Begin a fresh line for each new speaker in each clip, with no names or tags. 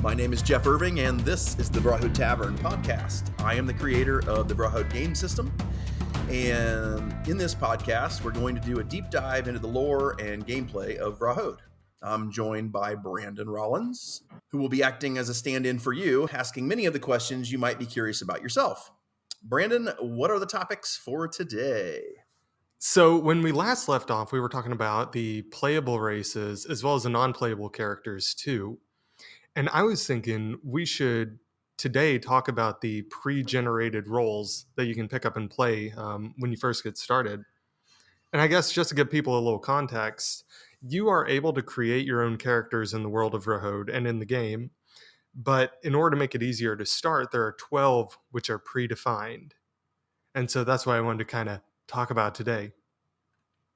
My name is Jeff Irving, and this is the Vrahode Tavern podcast. I am the creator of the Vrahode game system, and in this podcast, we're going to do a deep dive into the lore and gameplay of Vrahode. I'm joined by Brandon Rollins, who will be acting as a stand-in for you, asking many of the questions you might be curious about yourself. Brandon, what are the topics for today?
So when we last left off, we were talking about the playable races as well as the non-playable characters too. And I was thinking we should today talk about the pre-generated roles that you can pick up and play when you first get started. And I guess just to give people a little context, you are able to create your own characters in the world of Vrahode and in the game. But in order to make it easier to start, there are 12 which are predefined. And so that's why I wanted to kind of talk about today.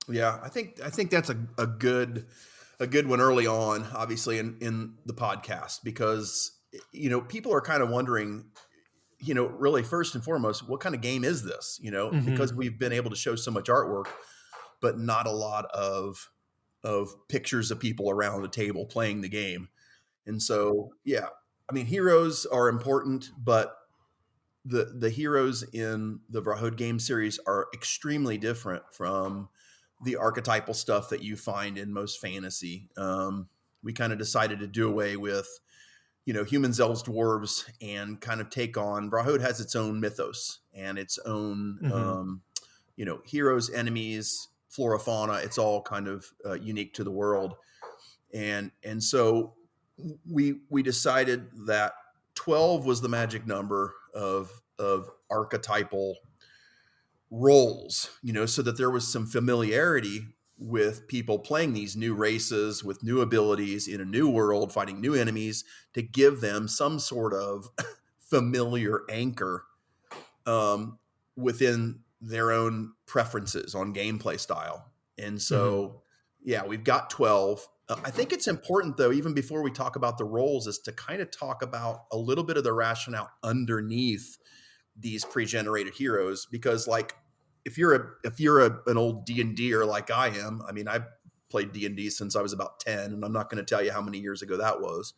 Yeah, I think that's a good one early on, obviously in the podcast, because people are kind of wondering, really first and foremost, what kind of game is this? Because we've been able to show so much artwork, but not a lot of pictures of people around the table playing the game. And so, yeah, I mean, heroes are important, but the heroes in the Vrahode game series are extremely different from the archetypal stuff that you find in most fantasy. We kind of decided to do away with, humans, elves, dwarves, and kind of take on Vrahode has its own mythos and its own, heroes, enemies, flora, fauna. It's all kind of unique to the world. And so we decided that 12 was the magic number of archetypal roles, so that there was some familiarity with people playing these new races with new abilities in a new world, fighting new enemies, to give them some sort of familiar anchor within their own preferences on gameplay style. And so, yeah, we've got 12. I think it's important, though, even before we talk about the roles, is to kind of talk about a little bit of the rationale underneath these pre-generated heroes, because like if you're an old D&D-er like I am, I mean, I've played D&D since I was about 10, and I'm not going to tell you how many years ago that was.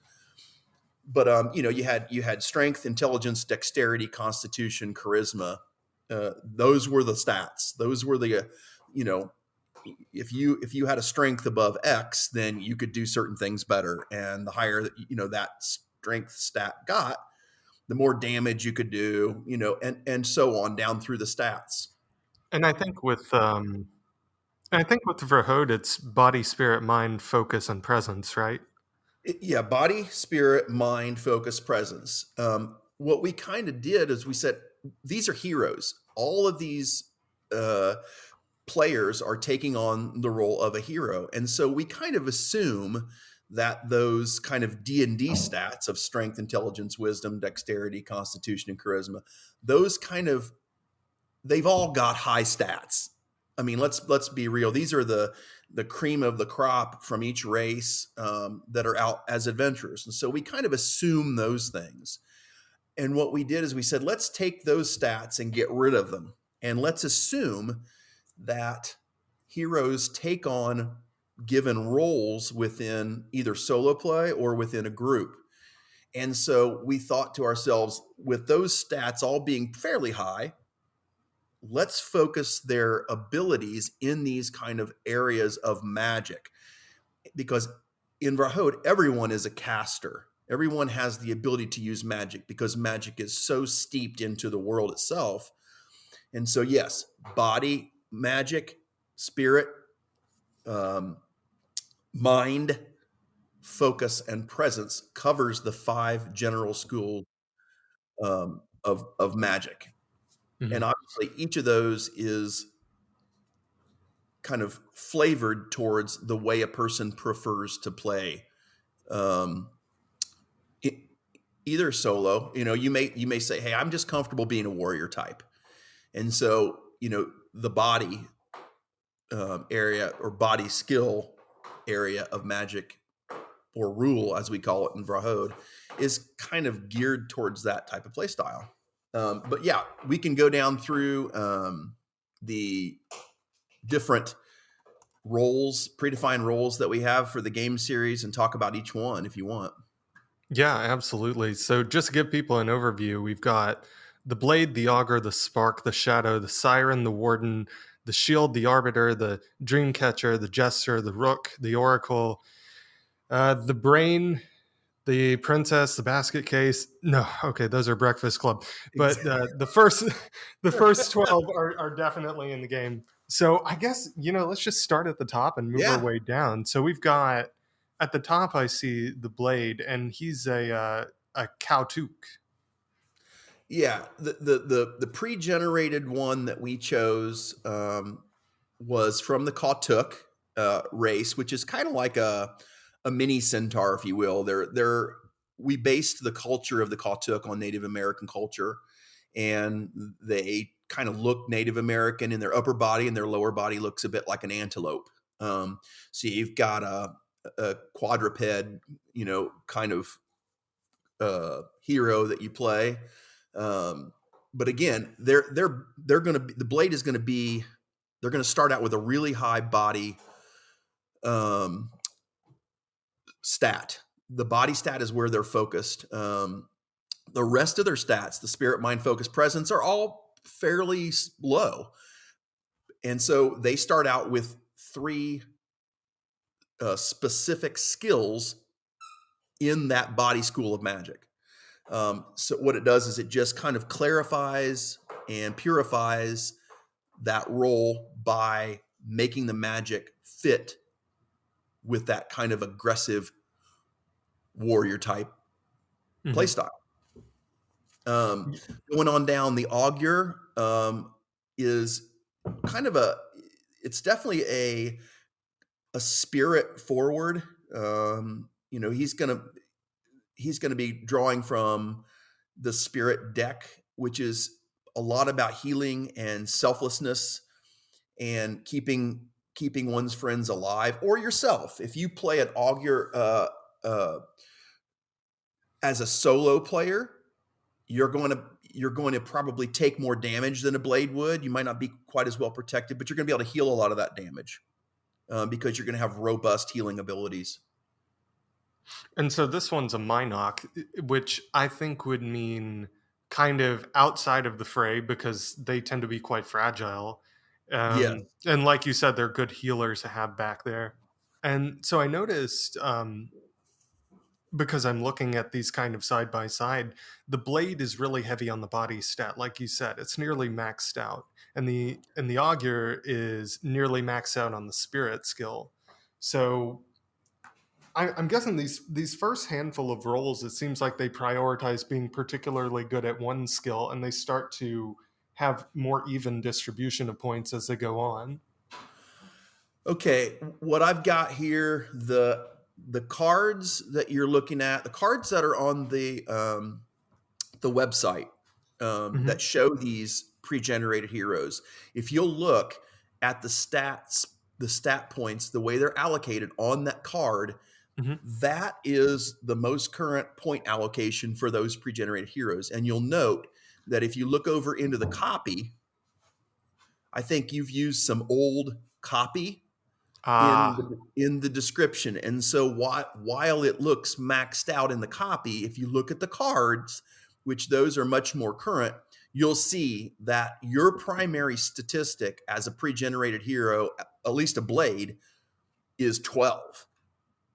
But you had strength, intelligence, dexterity, constitution, charisma. Those were the stats. Those were the if you had a strength above X, then you could do certain things better, and the higher that strength stat got, the more damage you could do, and so on down through the stats.
And I think with Vrahode, it's body, spirit, mind, focus, and presence, right?
Yeah, body, spirit, mind, focus, presence. What we kind of did is we said, these are heroes. All of these players are taking on the role of a hero. And so we kind of assume that those kind of D&D stats of strength, intelligence, wisdom, dexterity, constitution, and charisma, they've all got high stats. I mean, let's be real. These are the cream of the crop from each race that are out as adventurers. And so we kind of assume those things. And what we did is we said, let's take those stats and get rid of them. And let's assume that heroes take on given roles within either solo play or within a group. And so we thought to ourselves, with those stats all being fairly high, let's focus their abilities in these kind of areas of magic. Because in Vrahode, everyone is a caster. Everyone has the ability to use magic because magic is so steeped into the world itself. And so, yes, body, magic, spirit, mind, focus, and presence covers the 5 general schools of magic. And obviously, each of those is kind of flavored towards the way a person prefers to play. Either solo, you may say, hey, I'm just comfortable being a warrior type. And so, the body area or body skill area of magic, or rule as we call it in Vrahode, is kind of geared towards that type of play style. But yeah, we can go down through the different roles, predefined roles that we have for the game series, and talk about each one if you want.
Yeah, absolutely. So just to give people an overview, we've got the blade, the augur, the spark, the shadow, the siren, the warden, the shield, the arbiter, the dream catcher, the jester, the rook, the oracle, the brain, the princess, the basket case. No, okay, those are Breakfast Club. But the first the first 12 are definitely in the game. So I guess, let's just start at the top and move our
Yeah.
way down. So we've got at the top I see the blade, and he's a Kautuk.
Yeah, the pre-generated one that we chose was from the Kautuk race, which is kind of like a mini centaur, if you will. We based the culture of the Kautuk on Native American culture, and they kind of look Native American in their upper body, and their lower body looks a bit like an antelope. So you've got a quadruped, kind of hero that you play. But again, they're going to be, the blade is going to be, they're going to start out with a really high body um, stat. The body stat is where they're focused. The rest of their stats, the spirit, mind, focus, presence, are all fairly low. And so they start out with three specific skills in that body school of magic. So what it does is it just kind of clarifies and purifies that role by making the magic fit with that kind of aggressive warrior type
Mhm.
playstyle. Going on down, the augur is kind of it's definitely a spirit forward. He's gonna be drawing from the spirit deck, which is a lot about healing and selflessness and keeping one's friends alive or yourself. If you play an augur uh, as a solo player, you're going to probably take more damage than a blade would. You might not be quite as well protected, but you're going to be able to heal a lot of that damage because you're going to have robust healing abilities.
And so this one's a Minoc, which I think would mean kind of outside of the fray because they tend to be quite fragile.
Yes.
And like you said, they're good healers to have back there. And so I noticed, because I'm looking at these kind of side by side, the blade is really heavy on the body stat, like you said. It's nearly maxed out, and the augur is nearly maxed out on the spirit skill. So I'm guessing these first handful of rolls, it seems like they prioritize being particularly good at one skill, and they start to have more even distribution of points as they go on.
Okay, what I've got here, the cards that you're looking at, the cards that are on the website
Hmm.
that show these pre-generated heroes. If you'll look at the stats, the stat points, the way they're allocated on that card,
Hmm.
that is the most current point allocation for those pre-generated heroes. And you'll note that if you look over into the copy, I think you've used some old copy
Ah,
in the description. And so while it looks maxed out in the copy, if you look at the cards, which those are much more current, you'll see that your primary statistic as a pre-generated hero, at least a blade, is 12.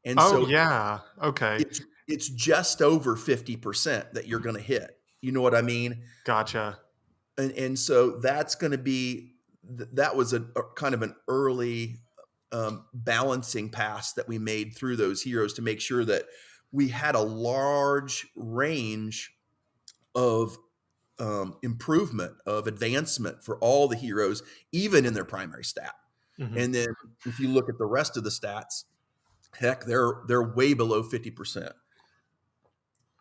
And
oh
so
yeah, okay,
it's just over 50% that you're going to hit. You know what I mean?
gotcha.
And so that's going to be that was a kind of an early balancing pass that we made through those heroes to make sure that we had a large range of improvement, of advancement for all the heroes, even in their primary stat.
Hmm.
And then if you look at the rest of the stats, heck, they're way below 50%.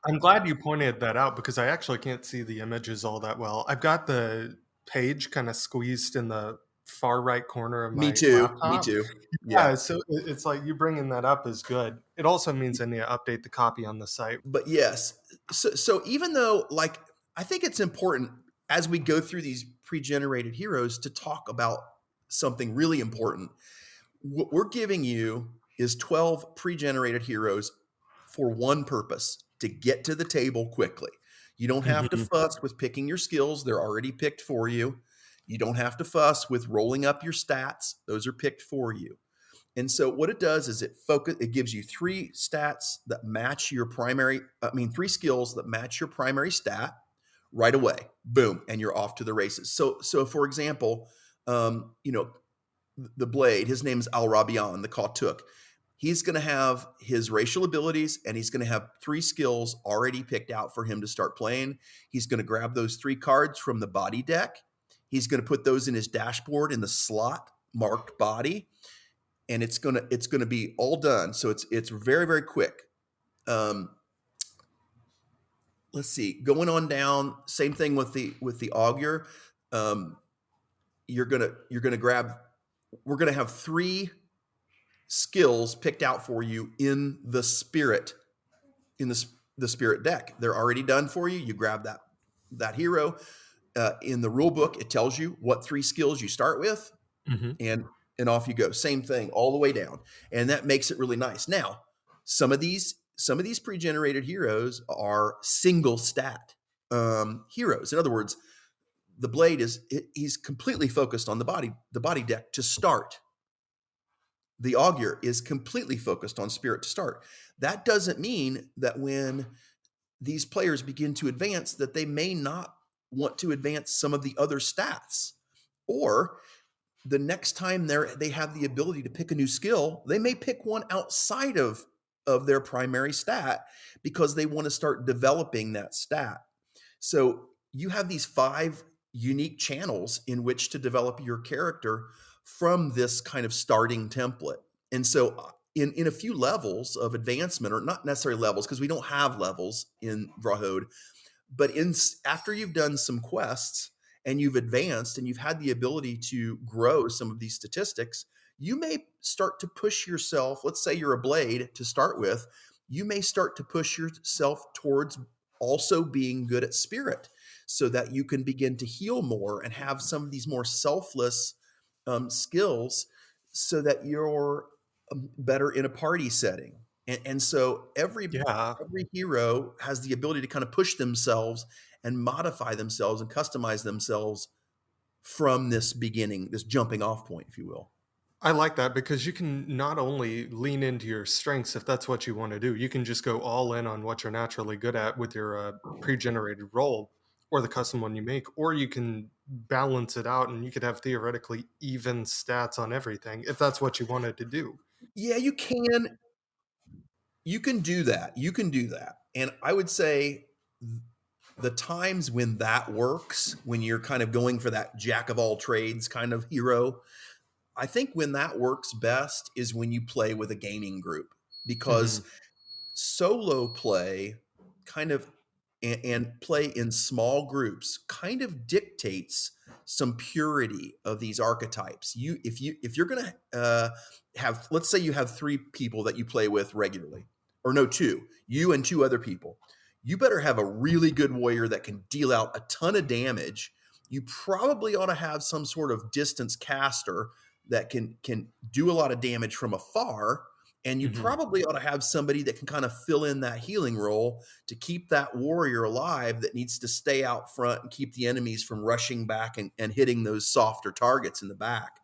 I'm glad you pointed that out because I actually can't see the images all that well. I've got the page kind of squeezed in the far right corner of
Me
my
too. Me
laptop.
too. Yeah.
Yeah, so it's like you bringing that up is good. It also means I need to update the copy on the site.
But yes, so even though, like, I think it's important as we go through these pre-generated heroes to talk about something really important. What we're giving you is 12 pre-generated heroes for one purpose, to get to the table quickly. You don't have to
Mhm.
fuss with picking your skills. They're already picked for you. You don't have to fuss with rolling up your stats. Those are picked for you. And so what it does is it gives you three stats that match your primary, three skills that match your primary stat right away. Boom, and you're off to the races. So for example, the blade, his name's Al Rabian, the Kautuk. He's going to have his racial abilities and he's going to have three skills already picked out for him to start playing. He's going to grab those three cards from the body deck. He's going to put those in his dashboard in the slot marked body, and it's gonna be all done. So it's very, very quick. Um, let's see, going on down. Same thing with the Augur. Um, you're gonna grab. We're gonna have three skills picked out for you in the spirit the spirit deck. They're already done for you. You grab that hero. In the rule book, it tells you what three skills you start with,
Mhm.
and off you go. Same thing all the way down, and that makes it really nice. Now, some of these pre-generated heroes are single stat heroes. In other words, the blade he's completely focused on the body deck to start. The augur is completely focused on spirit to start. That doesn't mean that when these players begin to advance that they may not want to advance some of the other stats, or the next time they have the ability to pick a new skill, they may pick one outside of their primary stat because they want to start developing that stat. So you have these 5 unique channels in which to develop your character from this kind of starting template. And so in a few levels of advancement, or not necessarily levels because we don't have levels in Vrahode, but after you've done some quests and you've advanced and you've had the ability to grow some of these statistics, you may start to push yourself. Let's say you're a blade to start with. You may start to push yourself towards also being good at spirit so that you can begin to heal more and have some of these more selfless skills so that you're better in a party setting. And so
Yeah.
every hero has the ability to kind of push themselves and modify themselves and customize themselves from this beginning, this jumping off point, if you will.
I like that because you can not only lean into your strengths if that's what you want to do, you can just go all in on what you're naturally good at with your pre-generated role or the custom one you make, or you can balance it out and you could have theoretically even stats on everything if that's what you wanted to do.
Yeah, you can do that. You can do that. And I would say the times when that works, when you're kind of going for that jack of all trades kind of hero, I think when that works best is when you play with a gaming group, because
Hmm.
solo play kind of and play in small groups kind of dictates some purity of these archetypes. If you're going to have, let's say you have 3 people that you play with regularly, or no, 2, you and 2 other people, you better have a really good warrior that can deal out a ton of damage. You probably ought to have some sort of distance caster that can do a lot of damage from afar, and you
Hmm.
probably ought to have somebody that can kind of fill in that healing role to keep that warrior alive that needs to stay out front and keep the enemies from rushing back and hitting those softer targets in the back.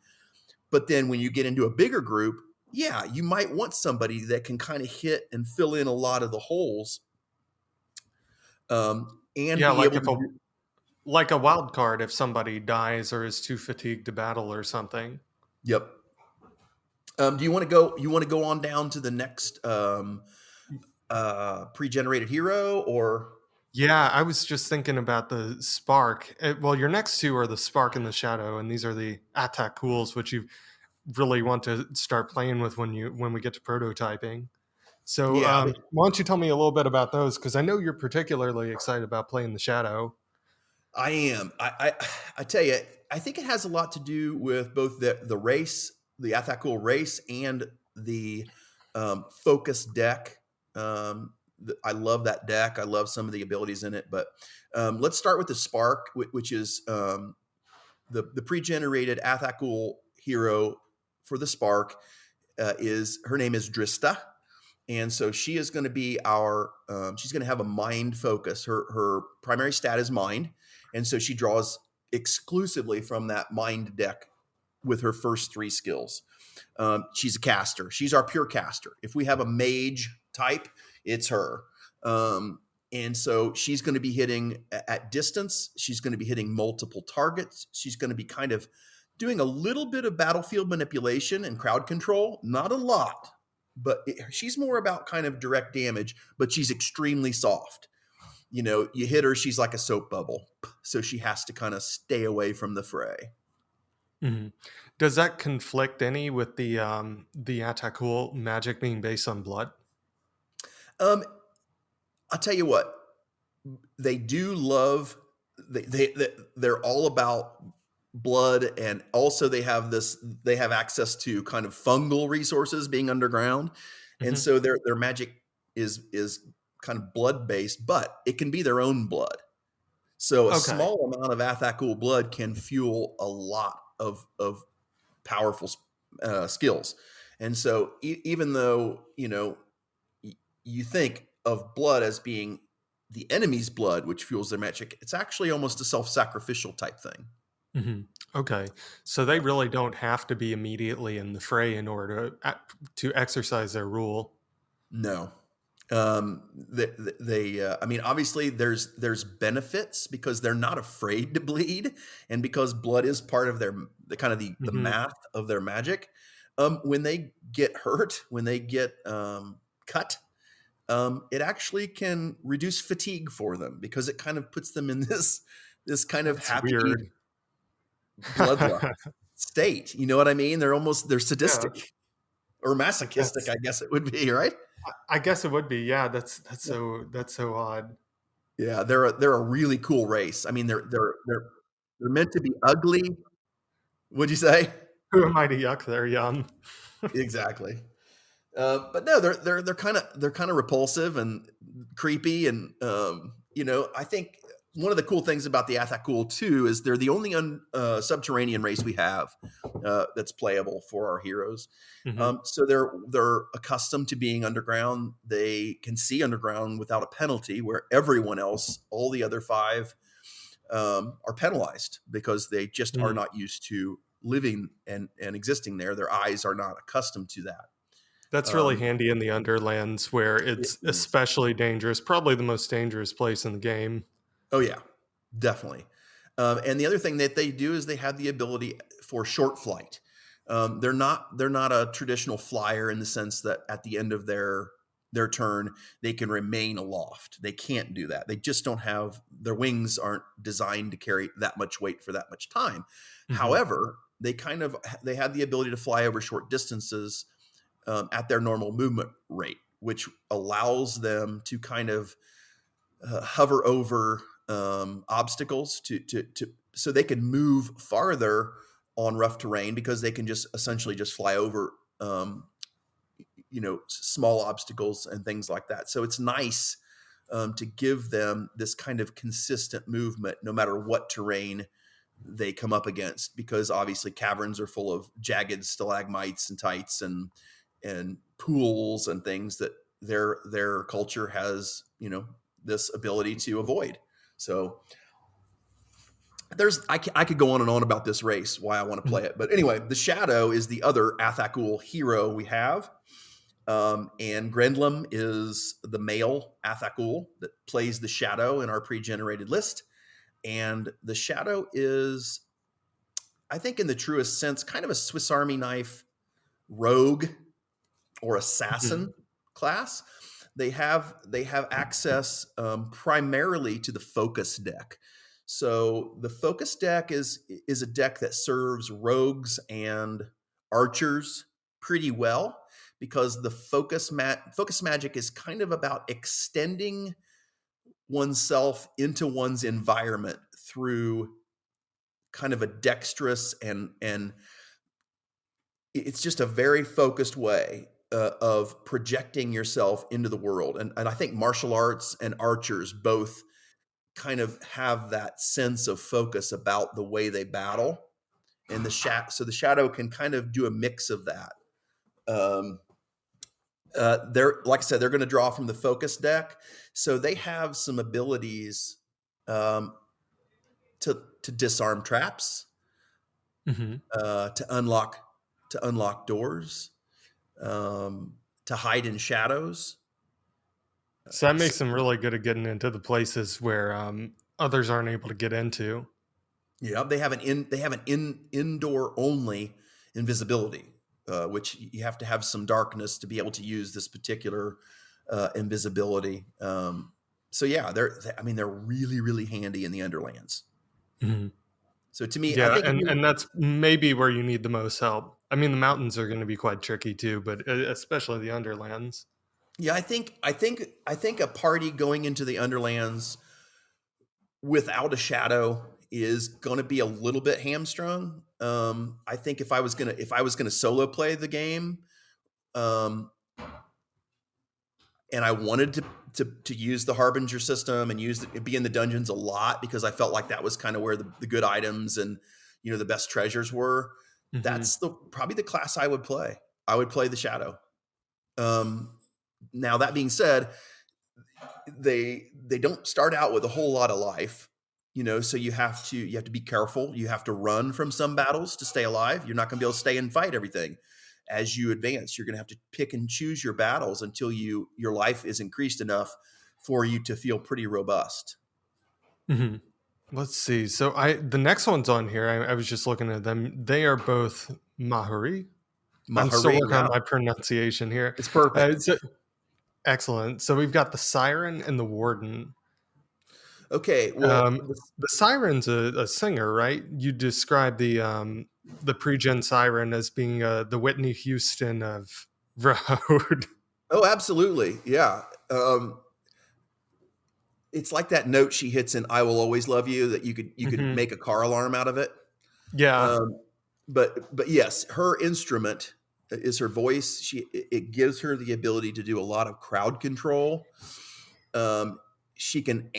But then when you get into a bigger group, yeah, you might want somebody that can kind of hit and fill in a lot of the holes, and
Yeah,
be
like
able
if
to
a
do.
like a wild card if somebody dies or is too fatigued to battle or something.
Yep. Do you want to go? You want to go on down to the next pre-generated hero, or?
Yeah, I was just thinking about the spark. Well, your next two are the spark and the shadow, and these are the attack cools, which you really want to start playing with when we get to prototyping. So,
Yeah,
why don't you tell me a little bit about those? Because I know you're particularly excited about playing the shadow.
I am. I tell you, I think it has a lot to do with both the race, the Athakul race, and the focus deck. I love that deck. I love some of the abilities in it. But let's start with the Spark, which is the pre-generated Athakul hero for the Spark. Is her name is Drista, And so she is going to be our. She's going to have a mind focus. Her primary stat is mind, and so she draws exclusively from that mind deck with her first 3 skills. She's a caster. She's our pure caster. If we have a mage type, it's her. And so she's going to be hitting at distance. She's going to be hitting multiple targets. She's going to be kind of doing a little bit of battlefield manipulation and crowd control. Not a lot, but she's more about kind of direct damage, but she's extremely soft. You hit her, she's like a soap bubble. So she has to kind of stay away from the fray.
Mm-hmm. Does that conflict any with the Atakul magic being based on blood?
I'll tell you what, they do love. They're all about blood, and also they have access to kind of fungal resources being underground, and
Mm-hmm.
so their magic is kind of blood based, but it can be their own blood. So a
Okay.
small amount of Athakul blood can fuel a lot of powerful skills. And so even though you think of blood as being the enemy's blood, which fuels their magic, it's actually almost a self-sacrificial type thing.
Mm-hmm. Okay. So they really don't have to be immediately in the fray in order to exercise their rule.
No. I mean, obviously there's benefits because they're not afraid to bleed, and because blood is part of the kind of the
Mm-hmm.
math of their magic. When they get hurt, when they get cut, it actually can reduce fatigue for them because it kind of puts them in this kind of
That's
happy
weird.
bloodlust state. You know what I mean? They're
Yeah.
sadistic or masochistic,
That's
I guess it would be, right?
I guess it would be. Yeah, that's so odd.
Yeah, they're a really cool race. I mean, they're meant to be ugly. Would you say?
Who am I to yuck their yum?
Exactly. But no, they're kind of repulsive and creepy, and I think one of the cool things about the Athakul too is they're the only subterranean race we have that's playable for our heroes.
Mm-hmm.
So they're accustomed to being underground. They can see underground without a penalty, where everyone else, all the other 5, are penalized because they just are
Mm-hmm.
not used to living and existing there. Their eyes are not accustomed to that.
That's really
Um,
handy in the Underlands where
it
it's
is.
especially dangerous, probably the most dangerous place in the game.
Oh yeah, definitely. And the other thing that they do is they have the ability for short flight. They're not a traditional flyer in the sense that at the end of their turn they can remain aloft. They can't do that. They just don't have their wings aren't designed to carry that much weight for that much time.
Mm-hmm.
However, they have the ability to fly over short distances at their normal movement rate, which allows them to kind of hover over obstacles so they can move farther on rough terrain because they can just essentially just fly over small obstacles and things like that. So it's nice to give them this kind of consistent movement no matter what terrain they come up against, because obviously caverns are full of jagged stalagmites and tights and pools and things that their culture has this ability to avoid. So I could go on and on about this race, why I want to play it, but anyway, the Shadow is the other Athakul hero we have, and Grendlem is the male Athakul that plays the Shadow in our pre-generated list, and the Shadow is, I think, in the truest sense, kind of a Swiss Army knife rogue or
Mm-hmm.
assassin class. They have access primarily to the focus deck. So the focus deck is a deck that serves rogues and archers pretty well, because the focus magic is kind of about extending oneself into one's environment through kind of a dexterous and it's just a very focused way of projecting yourself into the world. And I think martial arts and archers both kind of have that sense of focus about the way they battle. And so the Shadow can kind of do a mix of that. Um, They're like I said, they're going to draw from the focus deck, so they have some abilities um, to disarm traps,
Hmm.
to unlock doors, to hide in shadows.
So that
S-
makes them really good at getting into the places where others aren't able to get into.
Yeah, they have an indoor only invisibility, which you have to have some darkness to be able to use this particular invisibility. So yeah, I mean they're really really handy in the Underlands.
Mhm.
So to me, I
Yeah,
think if you
and that's maybe where you need the most help. I mean, the mountains are going to be quite tricky too, but especially the underlands.
yeah, I think a party going into the Underlands without a shadow is going to be a little bit hamstrung. I think if I was gonna solo play the game, um, and I wanted to use the Harbinger system and be in the dungeons a lot because I felt like that was kind of where the good items and the best treasures were.
Hmm.
That's the probably the class I would play. I would play the shadow. Um, Now that being said, they don't start out with a whole lot of life, so you have to be careful. You have to run from some battles to stay alive. You're not going to be able to stay and fight everything. As you advance, you're going to have to pick and choose your battles until your life is increased enough for you to feel pretty robust.
Hmm. Let's see. So the next one's on here. I was just looking at them. They are both Mahuri. I'm still
Mahari,
working on
yeah,
my pronunciation here.
it's perfect.
So, excellent. So we've got the Syrin and the Warden.
Okay, well,
Um, the Siren's a singer, right? You describe the pre-gen Siren as being the Whitney Houston of Vrahode.
oh, absolutely, yeah. It's like that note she hits in "I Will Always Love You" that you could
Hmm.
make a car alarm out of it.
Yeah.
Um, but yes, her instrument is her voice. It gives her the ability to do a lot of crowd control. Um, she can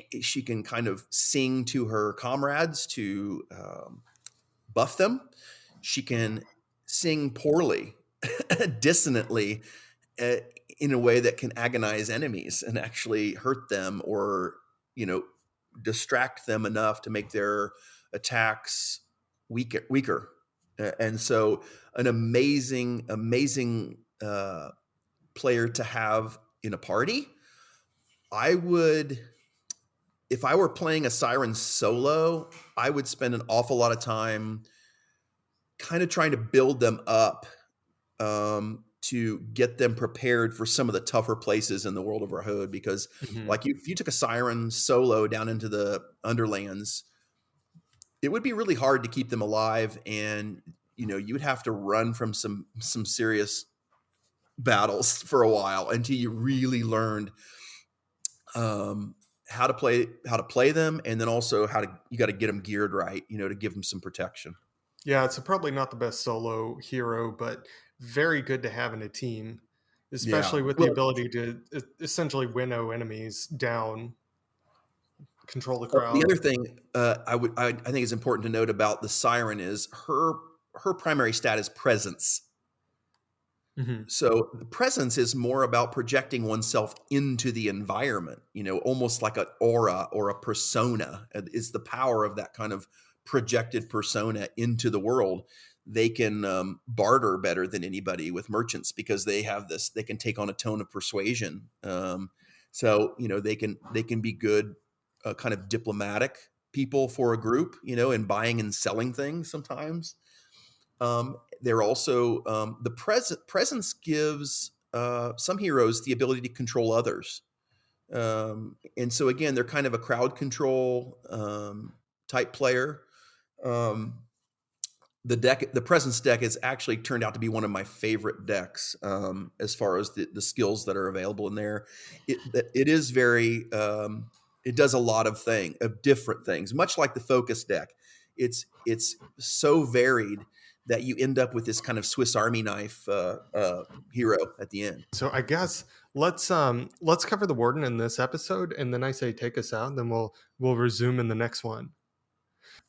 kind of sing to her comrades to buff them. She can sing poorly, dissonantly, uh, in a way that can agonize enemies and actually hurt them or you know distract them enough to make their attacks weaker. And so an amazing player to have in a party. I would If I were playing a Siren solo, I would spend an awful lot of time kind of trying to build them up, to get them prepared for some of the tougher places in the world of Rahode. Because,
Hmm.
like, if you took a Siren solo down into the Underlands, it would be really hard to keep them alive, and you would have to run from some serious battles for a while until you really learned um, how to play them, and then also you got to get them geared right, to give them some protection.
Yeah, it's probably not the best solo hero, but very good to have in a team,
Yeah.
especially with the
Well,
ability to essentially winnow enemies down, control the
the
crowd.
other thing I think is important to note about the Siren is her primary stat is presence.
Hmm.
So the presence is more about projecting oneself into the environment, almost like an aura or a persona. It's the power of that kind of projected persona into the world. They can barter better than anybody with merchants because they can take on a tone of persuasion. So they can be good, kind of diplomatic people for a group, and buying and selling things sometimes. They're also the presence gives some heroes the ability to control others, and so again, they're kind of a crowd control type player. Um, the presence deck has actually turned out to be one of my favorite decks, as far as the skills that are available in there. It is very it does a lot of different things, much like the focus deck. It's so varied that you end up with this kind of Swiss Army knife hero at the end.
So I guess let's cover the Warden in this episode, and then I say take us out, and then we'll resume in the next one.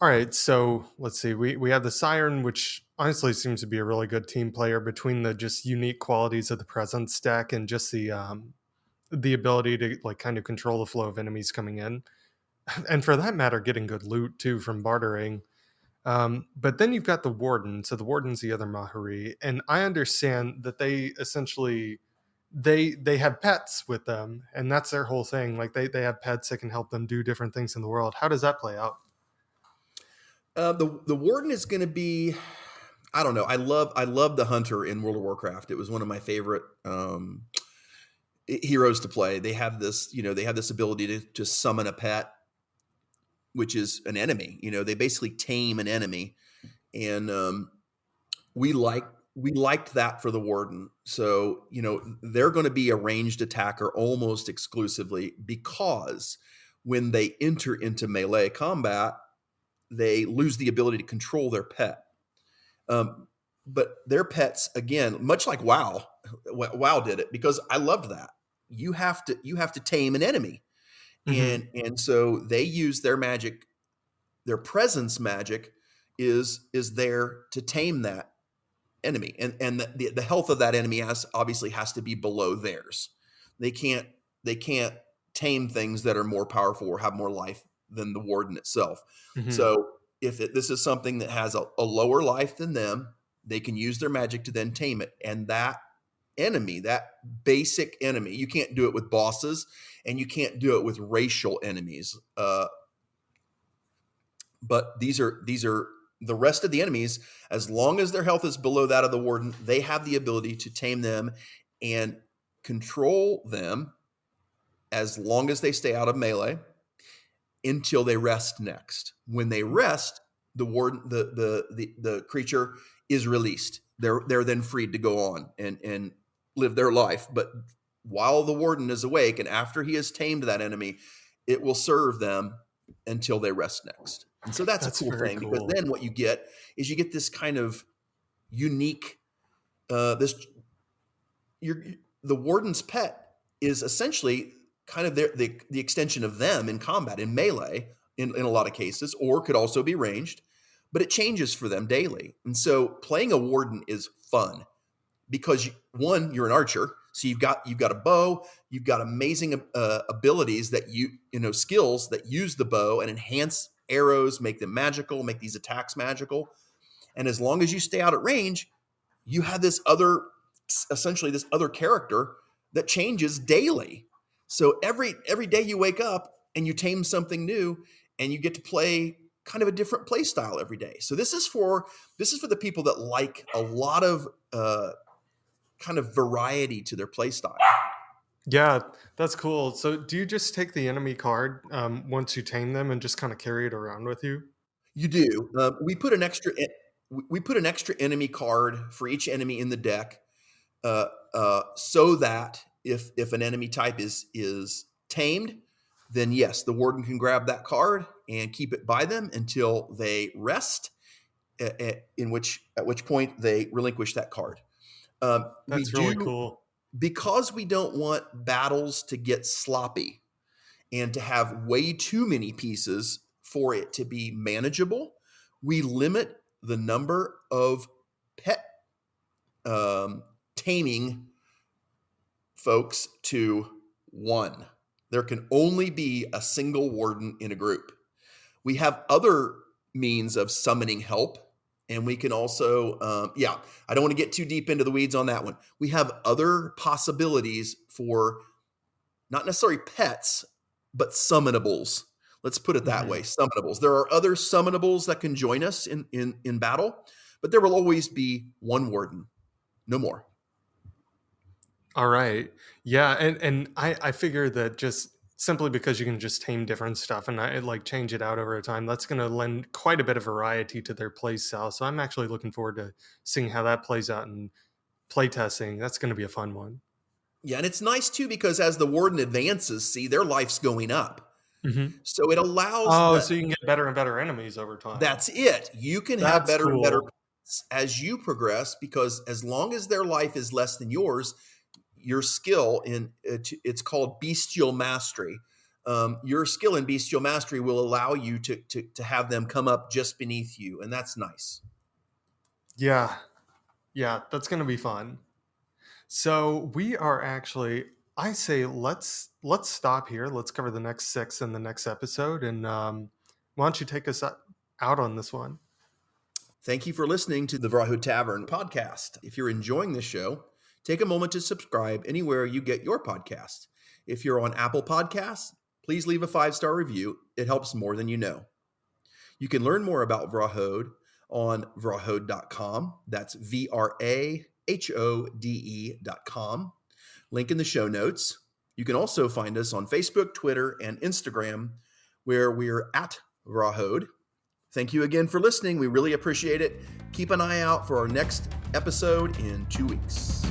All right, so let's see. We have the Syrin, which honestly seems to be a really good team player between the just unique qualities of the presence deck and just the ability to like kind of control the flow of enemies coming in, and for that matter, getting good loot too from bartering. But then you've got the Warden. So the Warden's the other Mahari, and I understand that they essentially they have pets with them, and that's their whole thing. Like they have pets that can help them do different things in the world. How does that play out?
The Warden is going to be, I don't know. I love the Hunter in World of Warcraft. It was one of my favorite heroes to play. They have this, they have this ability to summon a pet, which is an enemy. They basically tame an enemy, and we liked that for the Warden. So they're going to be a ranged attacker almost exclusively, because when they enter into melee combat, they lose the ability to control their pet. But their pets, again, much like WoW did it, because I loved that. You have to tame an enemy,
Mhm.
and so they use their magic. Their presence magic is there to tame that enemy, and the health of that enemy obviously has to be below theirs. They can't tame things that are more powerful or have more life than the Warden itself.
Mhm.
So if this is something that has a lower life than them, they can use their magic to then tame it. And that enemy, that basic enemy, you can't do it with bosses, and you can't do it with racial enemies. But these are the rest of the enemies. As long as their health is below that of the Warden, they have the ability to tame them and control them as long as they stay out of melee until they rest next. When they rest, the Warden, the creature is released. They're then freed to go on and live their life. But while the Warden is awake and after he has tamed that enemy, it will serve them until they rest next. And so that's a
That's
cool
very
thing, because
cool.
then what you get is you get this kind of unique this your the Warden's pet is essentially kind of the extension of them in combat, in melee, in a lot of cases, or could also be ranged, but it changes for them daily. And so playing a Warden is fun because one, you're an archer, so you've got a bow, you've got amazing abilities that skills that use the bow and enhance arrows, make them magical, make these attacks magical. And as long as you stay out at range, you have essentially this other character that changes daily. So every day you wake up and you tame something new, and you get to play kind of a different play style every day. So this is for the people that like a lot of kind of variety to their play style.
Yeah, that's cool. So, do you just take the enemy card once you tame them and just kind of carry it around with you?
You do. We put an extra enemy card for each enemy in the deck, so that if an enemy type is tamed, then yes, the Warden can grab that card and keep it by them until they rest. At which point they relinquish that card. We
That's really
do,
cool.
because we don't want battles to get sloppy and to have way too many pieces for it to be manageable. We limit the number of pet taming folks to one. There can only be a single Warden in a group. We have other means of summoning help, and we can also, I don't want to get too deep into the weeds on that one. We have other possibilities for not necessarily pets, but summonables. Let's put it that way,
Mhm.
summonables. There are other summonables that can join us in battle, but there will always be one Warden, no more.
All right. Yeah, and I figure that just simply because you can just tame different stuff and like change it out over time, that's going to lend quite a bit of variety to their play style. So I'm actually looking forward to seeing how that plays out in play testing. That's going to be a fun one.
Yeah, and it's nice too, because as the Warden advances, see, their life's going up.
Hmm.
So it allows
Oh,
that.
so you can get better and better enemies over time.
That's it. You can have
That's
better and better
cool.
as you progress, because as long as their life is less than yours, your skill it's called bestial mastery. your skill in bestial mastery will allow you to have them come up just beneath you, and that's nice.
Yeah. Yeah, that's going to be fun. So we are actually, I say let's stop here. Let's cover the next 6 in the next episode, and why don't you take us out on this one?
Thank you for listening to the Vrahode Tavern podcast. If you're enjoying this show, take a moment to subscribe anywhere you get your podcast. If you're on Apple Podcasts, please leave a 5-star review. It helps more than you know. You can learn more about Vrahode on vrahode.com. That's VRAHODE.com. Link in the show notes. You can also find us on Facebook, Twitter, and Instagram, where we're at Vrahode. Thank you again for listening. We really appreciate it. Keep an eye out for our next episode in 2 weeks.